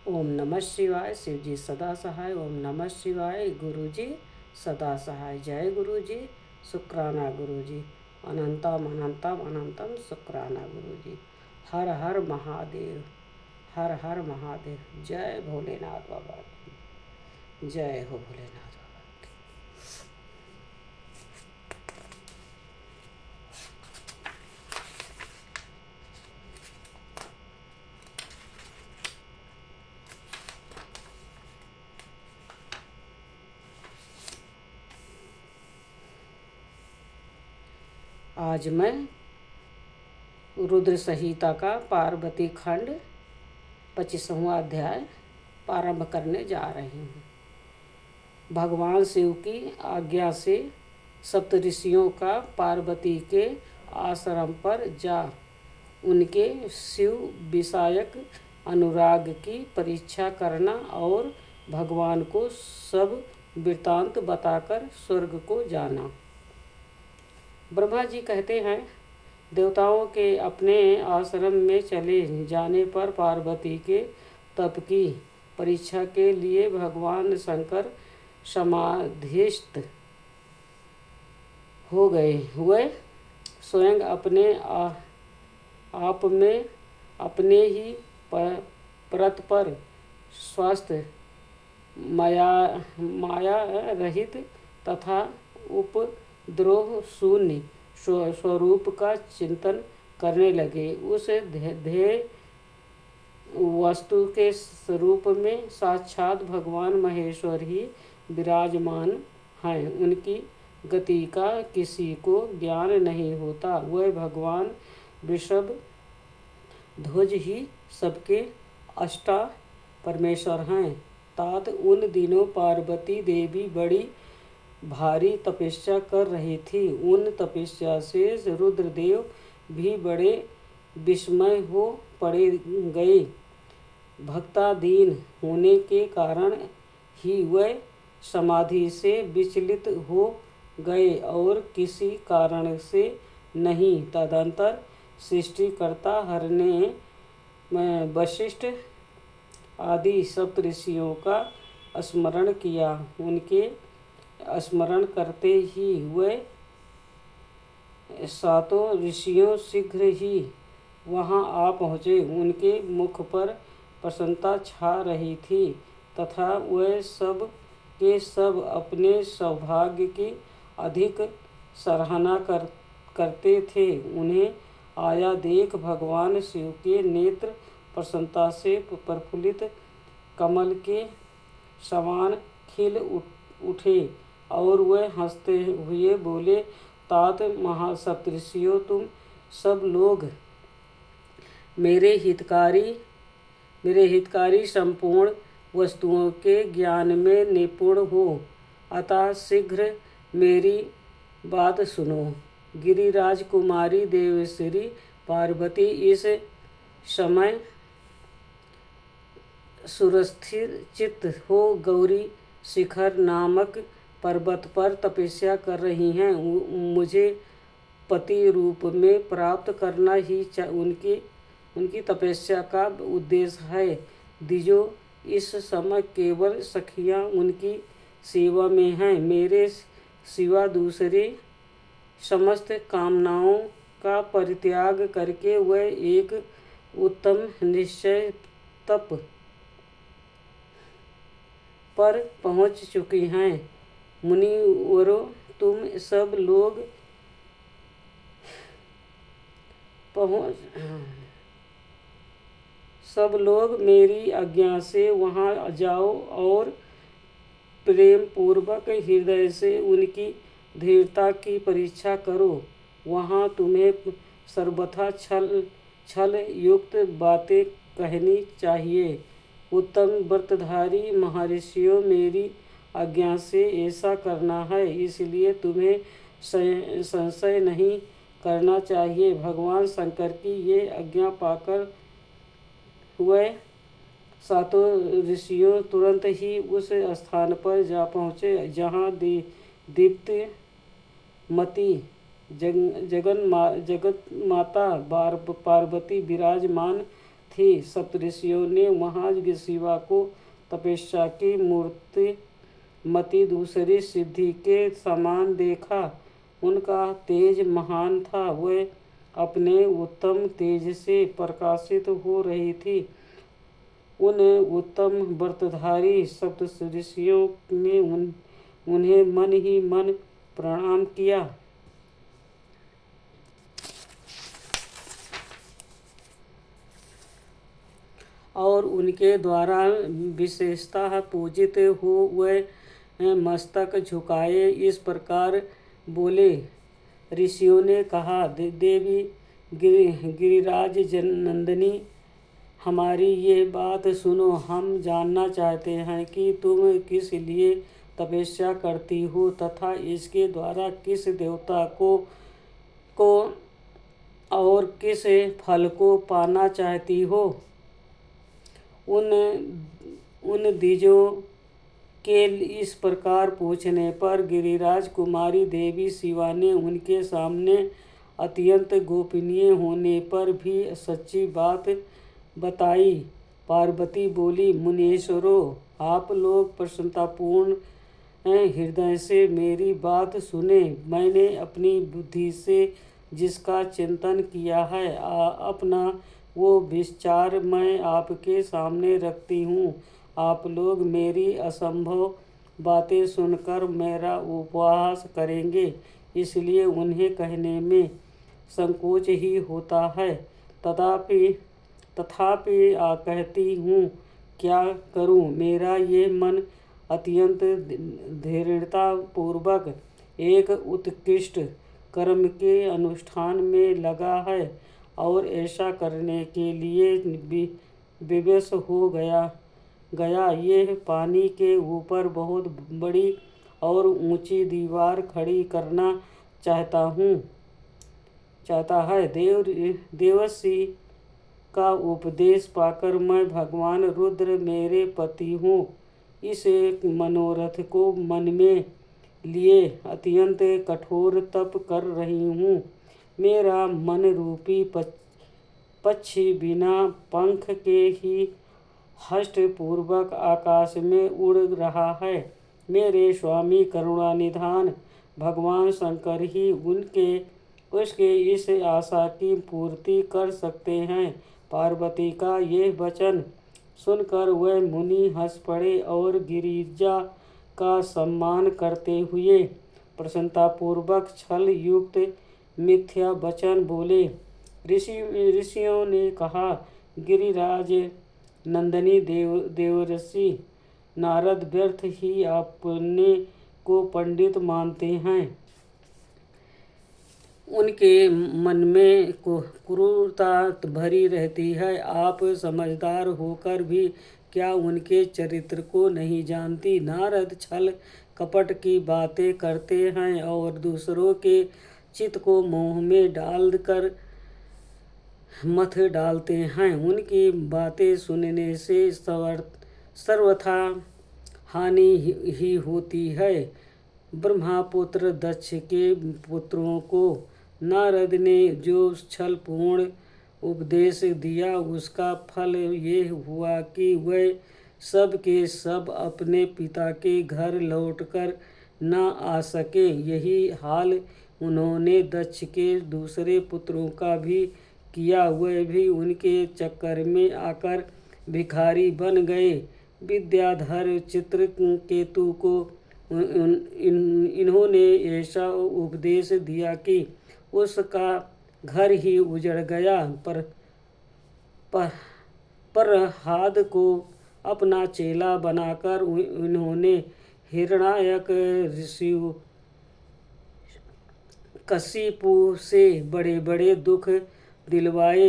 ओम नमः शिवाय। शिव जी सदा सहाय। ओम नमः शिवाय। गुरु जी सदा सहाय। जय गुरु जी। शुक्राना गुरु जी। अनंतम अनंतम अनंतम शुक्राना गुरु जी। हर हर महादेव। हर हर महादेव। जय भोलेनाथ बाबा की। जय हो भोलेनाथ बाबा की। आज मैं रुद्र संहिता का पार्वती खंड 25वां अध्याय प्रारंभ करने जा रही हूँ। भगवान शिव की आज्ञा से सप्तऋषियों का पार्वती के आश्रम पर जा उनके शिव विषयक अनुराग की परीक्षा करना और भगवान को सब वृत्तांत बताकर स्वर्ग को जाना। ब्रह्मा जी कहते हैं, देवताओं के अपने आश्रम में चले जाने पर पार्वती के तप की परीक्षा के लिए भगवान शंकर समाधिस्थ हो गए। वे स्वयं अपने आप में अपने ही परत पर स्वस्थ माया रहित तथा उपद्रव शून्य स्वरूप का चिंतन करने लगे। उस ध्येय वस्तु के स्वरूप में साक्षात भगवान महेश्वर ही विराजमान हैं। उनकी गति का किसी को ज्ञान नहीं होता। वह भगवान वृषभ ध्वज ही सबके अष्टा परमेश्वर हैं। तात उन दिनों पार्वती देवी बड़ी भारी तपस्या कर रही थी। उन तपस्या से रुद्रदेव भी बड़े विस्मय हो पड़े गए। भक्ताधीन होने के कारण ही वह समाधि से विचलित हो गए और किसी कारण से नहीं। तदंतर सृष्टिकर्ता हर ने वशिष्ठ आदि सप्तऋषियों का स्मरण किया। उनके स्मरण करते ही वह सातों ऋषियों शीघ्र ही वहां आ पहुँचे। उनके मुख पर प्रसन्नता छा रही थी तथा वह सब के सब अपने सौभाग्य की अधिक सराहना करते थे। उन्हें आया देख भगवान शिव के नेत्र प्रसन्नता से प्रफुल्लित कमल के समान खिल उठे और वह हंसते हुए बोले, तात महासप्तऋषियों, तुम सब लोग मेरे हितकारी संपूर्ण वस्तुओं के ज्ञान में निपुण हो, अतः शीघ्र मेरी बात सुनो। गिरिराज कुमारी देवश्री पार्वती इस समय सुस्थिर चित्त हो गौरी शिखर नामक पर्वत पर तपस्या कर रही हैं। मुझे पति रूप में प्राप्त करना ही उनकी तपस्या का उद्देश्य है। दिजो इस समय केवल सखियां उनकी सेवा में हैं। मेरे सिवा दूसरे समस्त कामनाओं का परित्याग करके वह एक उत्तम निश्चय तप पर पहुंच चुकी हैं। मुनिवरों, तुम सब लोग मेरी आज्ञा से वहां जाओ और प्रेम पूर्वक हृदय से उनकी धीरता की परीक्षा करो। वहां तुम्हें सर्वथा छल युक्त बातें कहनी चाहिए। उत्तम व्रतधारी महर्षियों, मेरी आज्ञा से ऐसा करना है, इसलिए तुम्हें संशय नहीं करना चाहिए। भगवान शंकर की ये आज्ञा पाकर वह सातों ऋषियों तुरंत ही उस स्थान पर जा पहुँचे जहाँ दीप्तिमती जगत माता पार्वती विराजमान थी। सप्तऋषियों ने महान शिवा को तपस्या की मूर्ति मति दूसरी सिद्धि के समान देखा। उनका तेज महान था, वह अपने उत्तम तेज से प्रकाशित हो रही थी। उन उत्तम व्रतधारी सप्तऋषियों ने उन्हें मन ही मन प्रणाम किया। और उनके द्वारा विशेषतः पूजित हो वह मस्तक झुकाए इस प्रकार बोले। ऋषियों ने कहा, देवी गिरिराज नंदिनी, हमारी ये बात सुनो। हम जानना चाहते हैं कि तुम किस लिए तपस्या करती हो तथा इसके द्वारा किस देवता को और किस फल को पाना चाहती हो। उन द्विजों के इस प्रकार पूछने पर गिरिराज कुमारी देवी शिवा ने उनके सामने अत्यंत गोपनीय होने पर भी सच्ची बात बताई। पार्वती बोली, मुनीश्वरों, आप लोग प्रसन्नतापूर्ण हृदय से मेरी बात सुने। मैंने अपनी बुद्धि से जिसका चिंतन किया है अपना वो विचार मैं आपके सामने रखती हूँ। आप लोग मेरी असंभव बातें सुनकर मेरा उपहास करेंगे, इसलिए उन्हें कहने में संकोच ही होता है। तथापि कहती हूँ, क्या करूँ। मेरा ये मन अत्यंत दृढ़ता पूर्वक एक उत्कृष्ट कर्म के अनुष्ठान में लगा है और ऐसा करने के लिए विवश हो गया। ये पानी के ऊपर बहुत बड़ी और ऊंची दीवार खड़ी करना चाहता है। देवर्षि का उपदेश पाकर मैं भगवान रुद्र मेरे पति हूँ, इस मनोरथ को मन में लिए अत्यंत कठोर तप कर रही हूँ। मेरा मन रूपी पक्षी बिना पंख के ही हष्ट पूर्वक आकाश में उड़ रहा है। मेरे स्वामी करुणानिधान भगवान शंकर ही उसके इस आशा की पूर्ति कर सकते हैं। पार्वती का ये वचन सुनकर वह मुनि हंस पड़े और गिरिजा का सम्मान करते हुए प्रसन्नतापूर्वक छल युक्त मिथ्या वचन बोले। ऋषियों ने कहा, गिरिराज नंदिनी देवर्षि नारद व्यर्थ ही अपने को पंडित मानते हैं। उनके मन में क्रूरता भरी रहती है। आप समझदार होकर भी क्या उनके चरित्र को नहीं जानती। नारद छल कपट की बातें करते हैं और दूसरों के चित्त को मोह में डालकर मथ डालते हैं। उनकी बातें सुनने से सर्वथा हानि ही होती है। ब्रह्मपुत्र दक्ष के पुत्रों को नारद ने जो छलपूर्ण उपदेश दिया उसका फल ये हुआ कि वह सब के सब अपने पिता के घर लौटकर न आ सके। यही हाल उन्होंने दक्ष के दूसरे पुत्रों का भी किया। वह भी उनके चक्कर में आकर भिखारी बन गए। विद्याधर चित्रकेतु को इन्होंने ऐसा उपदेश दिया कि उसका घर ही उजड़ गया। प्रह्लाद को अपना चेला बनाकर उन्होंने हिरण्याक ऋषि कशिपु से बड़े बड़े दुख दिलवाए।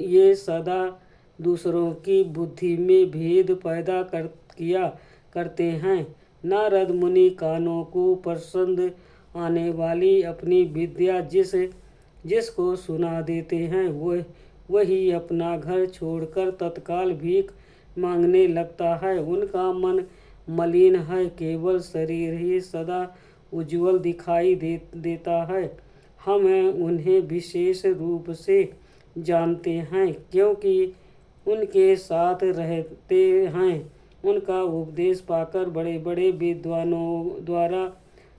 ये सदा दूसरों की बुद्धि में भेद पैदा किया करते हैं। नारद मुनि कानों को पसंद आने वाली अपनी विद्या जिसको सुना देते हैं वही अपना घर छोड़कर तत्काल भीख मांगने लगता है। उनका मन मलिन है, केवल शरीर ही सदा उज्ज्वल दिखाई देता है। हम उन्हें विशेष रूप से जानते हैं क्योंकि उनके साथ रहते हैं। उनका उपदेश पाकर बड़े बड़े विद्वानों द्वारा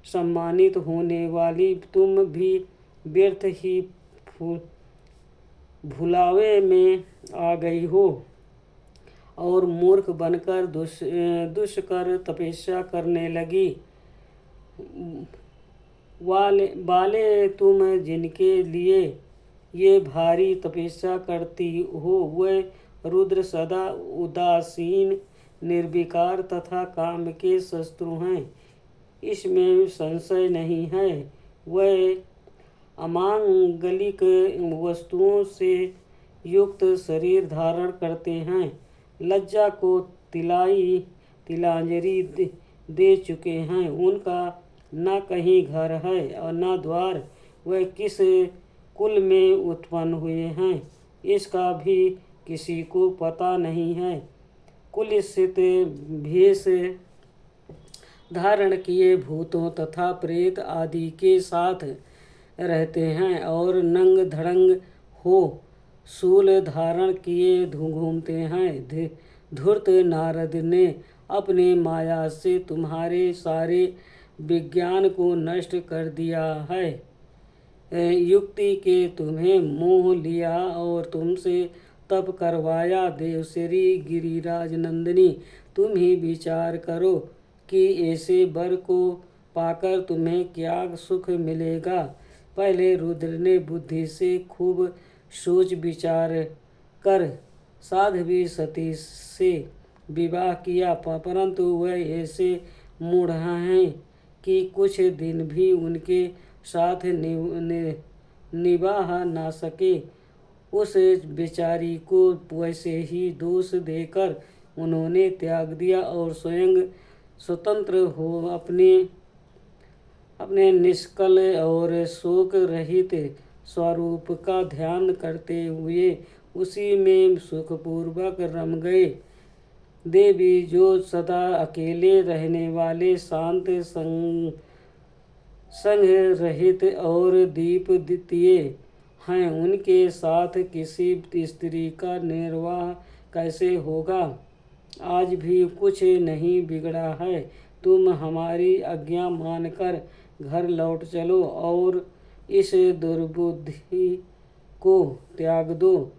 सम्मानित होने वाली तुम भी व्यर्थ ही भुलावे में आ गई हो और मूर्ख बनकर दुष्कर तपस्या करने लगी। वाले तुम जिनके लिए ये भारी तपस्या करती हो वे रुद्र सदा उदासीन निर्विकार तथा काम के शत्रु हैं, इसमें संशय नहीं है। वे अमांगलिक वस्तुओं से युक्त शरीर धारण करते हैं, लज्जा को तिलांजलि दे चुके हैं। उनका न कहीं घर है और न द्वार। वह किस कुल में उत्पन्न हुए हैं इसका भी किसी को पता नहीं है। कुल स्थित भेष धारण किए भूतों तथा प्रेत आदि के साथ रहते हैं और नंग धड़ंग हो शूल धारण किए घूमते हैं। धूर्त नारद ने अपने माया से तुम्हारे सारे विज्ञान को नष्ट कर दिया है। युक्ति के तुम्हें मोह लिया और तुमसे तप करवाया। देवश्री गिरिराज नंदिनी, तुम ही विचार करो कि ऐसे वर को पाकर तुम्हें क्या सुख मिलेगा। पहले रुद्र ने बुद्धि से खूब सोच विचार कर साध्वी सती से विवाह किया, परंतु वह ऐसे मूढ़ हैं कि कुछ दिन भी उनके साथ निभाह ना सके। उस बेचारी को वैसे ही दोष देकर उन्होंने त्याग दिया और स्वयं स्वतंत्र हो अपने निष्कल और शोक रहित स्वरूप का ध्यान करते हुए उसी में सुखपूर्वक रम गए। देवी जो सदा अकेले रहने वाले शांत संग रहित और दीप द्वितीय हैं, उनके साथ किसी स्त्री का निर्वाह कैसे होगा। आज भी कुछ नहीं बिगड़ा है, तुम हमारी आज्ञा मानकर घर लौट चलो और इस दुर्बुद्धि को त्याग दो।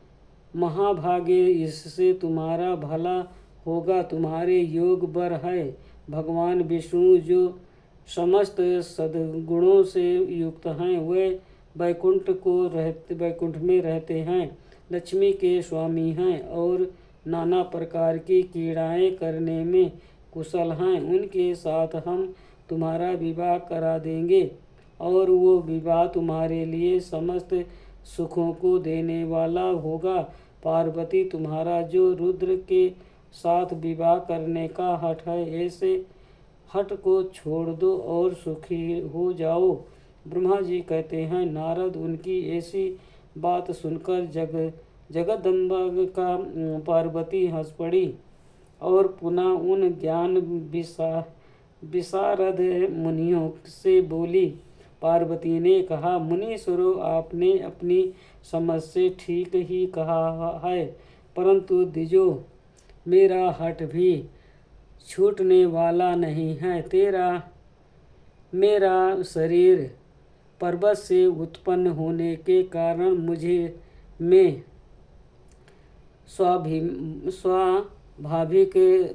महाभागे इससे तुम्हारा भला होगा। तुम्हारे योग बर है। भगवान विष्णु जो समस्त सद्गुणों से युक्त हैं, वे वैकुंठ में रहते हैं, लक्ष्मी के स्वामी हैं और नाना प्रकार की क्रीड़ाएं करने में कुशल हैं। उनके साथ हम तुम्हारा विवाह करा देंगे और वो विवाह तुम्हारे लिए समस्त सुखों को देने वाला होगा। पार्वती, तुम्हारा जो रुद्र के साथ विवाह करने का हठ है, ऐसे हठ को छोड़ दो और सुखी हो जाओ। ब्रह्मा जी कहते हैं, नारद उनकी ऐसी बात सुनकर जगदम्बा का पार्वती हंस पड़ी और पुनः उन ज्ञान विशारद मुनियों से बोली। पार्वती ने कहा, मुनीश्वरों, आपने अपनी समझ से ठीक ही कहा है, परंतु द्विजो, मेरा हठ भी छूटने वाला नहीं है। मेरा शरीर पर्वत से उत्पन्न होने के कारण मुझे में स्वाभाविक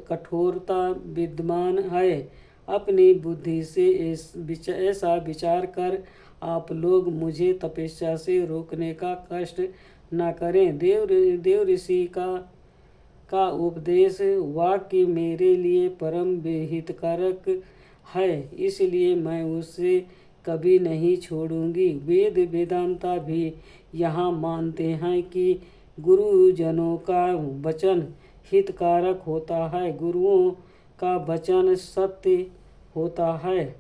कठोरता विद्यमान है। अपनी बुद्धि से ऐसा विचार कर आप लोग मुझे तपस्या से रोकने का कष्ट न करें। देव ऋषि का उपदेश वाक्य मेरे लिए परम हितकारक है, इसलिए मैं उसे कभी नहीं छोड़ूंगी। वेद वेदांता भी यहाँ मानते हैं कि गुरुजनों का वचन हितकारक होता है, गुरुओं का वचन सत्य होता है।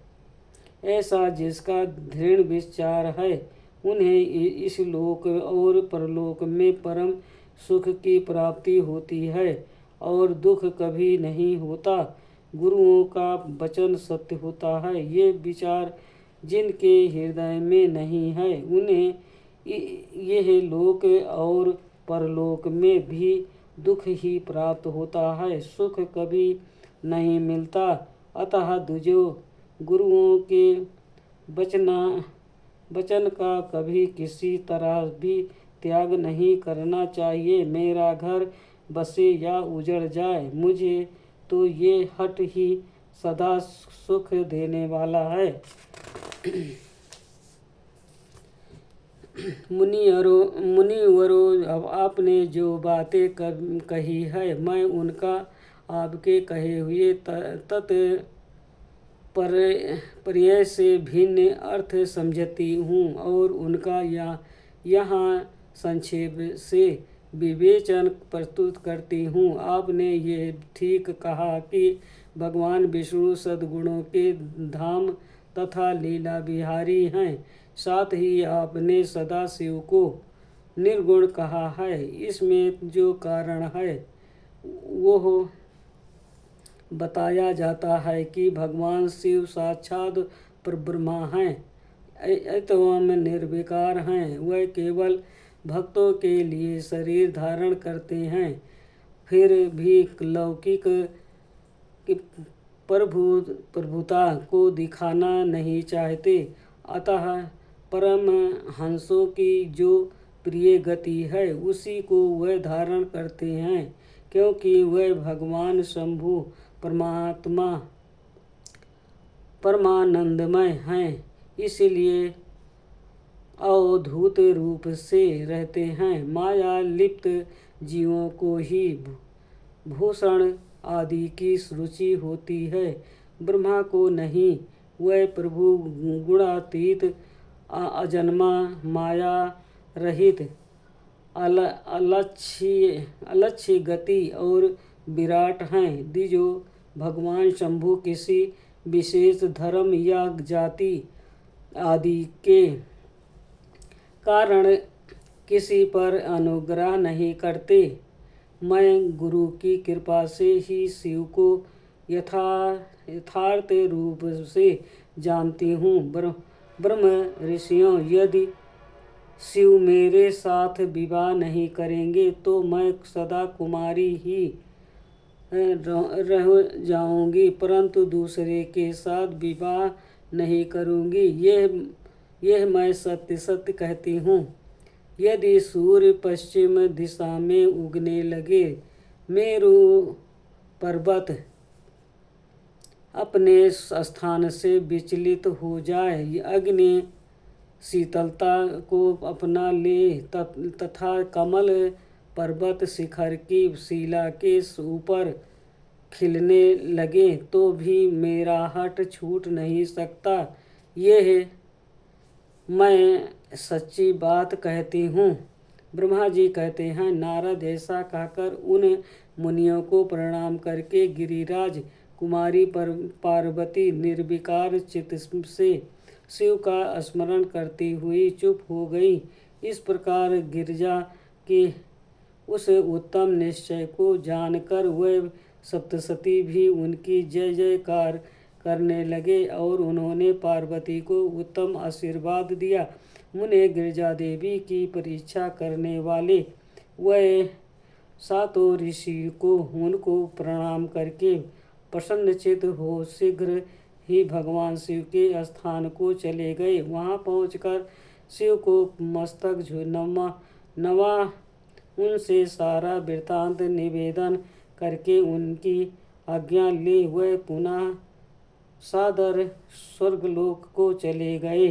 ऐसा जिसका दृढ़ विचार है, उन्हें इस लोक और परलोक में परम सुख की प्राप्ति होती है और दुख कभी नहीं होता। गुरुओं का वचन सत्य होता है। ये विचार जिनके हृदय में नहीं है, उन्हें यह लोक और परलोक में भी दुख ही प्राप्त होता है, सुख कभी नहीं मिलता। अतः दुजो गुरुओं के वचन का कभी किसी तरह भी त्याग नहीं करना चाहिए। मेरा घर बसे या उजड़ जाए, मुझे तो ये हट ही सदा सुख देने वाला है। मुनिवरों, अब आपने जो बातें कही है, मैं उनका आपके कहे हुए पर्याय से भिन्न अर्थ समझती हूँ और उनका यहाँ संक्षेप से विवेचन प्रस्तुत करती हूँ। आपने ये ठीक कहा कि भगवान विष्णु सद्गुणों के धाम तथा लीला बिहारी हैं। साथ ही आपने सदाशिव को निर्गुण कहा है। इसमें जो कारण है वो बताया जाता है कि भगवान शिव साक्षात परब्रह्म हैं, एवं निर्विकार हैं। वह केवल भक्तों के लिए शरीर धारण करते हैं, फिर भी लौकिक प्रभुता को दिखाना नहीं चाहते। अतः परमहंसों की जो प्रिय गति है उसी को वह धारण करते हैं, क्योंकि वह भगवान शंभु परमात्मा परमानंदमय हैं, इसलिए अवधूत रूप से रहते हैं। माया लिप्त जीवों को ही भूषण आदि की रुचि होती है, ब्रह्मा को नहीं। वह प्रभु गुणातीत, अजन्मा, माया रहित, अलक्ष्य गति और विराट हैं। दिजो भगवान शंभु किसी विशेष धर्म या जाति आदि के कारण किसी पर अनुग्रह नहीं करते। मैं गुरु की कृपा से ही शिव को यथार्थ रूप से जानती हूँ। ब्रह्म ऋषियों, यदि शिव मेरे साथ विवाह नहीं करेंगे तो मैं सदा कुमारी ही रह जाऊंगी, परंतु दूसरे के साथ विवाह नहीं करूंगी। यह मैं सत्य सत्य कहती हूँ। यदि सूर्य पश्चिम दिशा में उगने लगे, मेरु पर्वत अपने स्थान से विचलित हो जाए, अग्नि शीतलता को अपना ले तथा कमल पर्वत शिखर की शिला के ऊपर खिलने लगे, तो भी मेरा हट छूट नहीं सकता। यह मैं सच्ची बात कहती हूँ। ब्रह्मा जी कहते हैं, नारद ऐसा कहकर उन मुनियों को प्रणाम करके गिरिराज कुमारी पार्वती निर्विकार चित्त से शिव का स्मरण करती हुई चुप हो गई। इस प्रकार गिरिजा के उस उत्तम निश्चय को जानकर वह सप्तसती भी उनकी जय जयकार करने लगे और उन्होंने पार्वती को उत्तम आशीर्वाद दिया। मुने गिरिजा देवी की परीक्षा करने वाले वह सातों ऋषि को उनको प्रणाम करके प्रसन्नचित हो शीघ्र ही भगवान शिव के स्थान को चले गए। वहां पहुंचकर शिव को मस्तक नवा उनसे सारा वृत्तांत निवेदन करके उनकी आज्ञा ले वह पुनः सादर स्वर्गलोक को चले गए।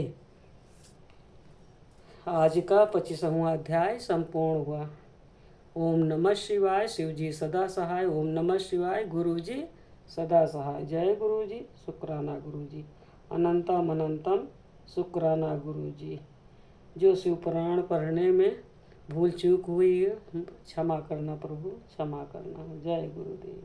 आज का 25वां अध्याय संपूर्ण हुआ। ओम नमः शिवाय। शिव जी सदा सहाय। ओम नमः शिवाय। गुरु जी सदा सहाय। जय गुरु जी। शुक्राना गुरु जी। अनंतम अनंतम शुक्राना गुरु जी। जो शिव पुराण पढ़ने में भूल चूक हुई है क्षमा करना प्रभु, क्षमा करना। जय गुरुदेव।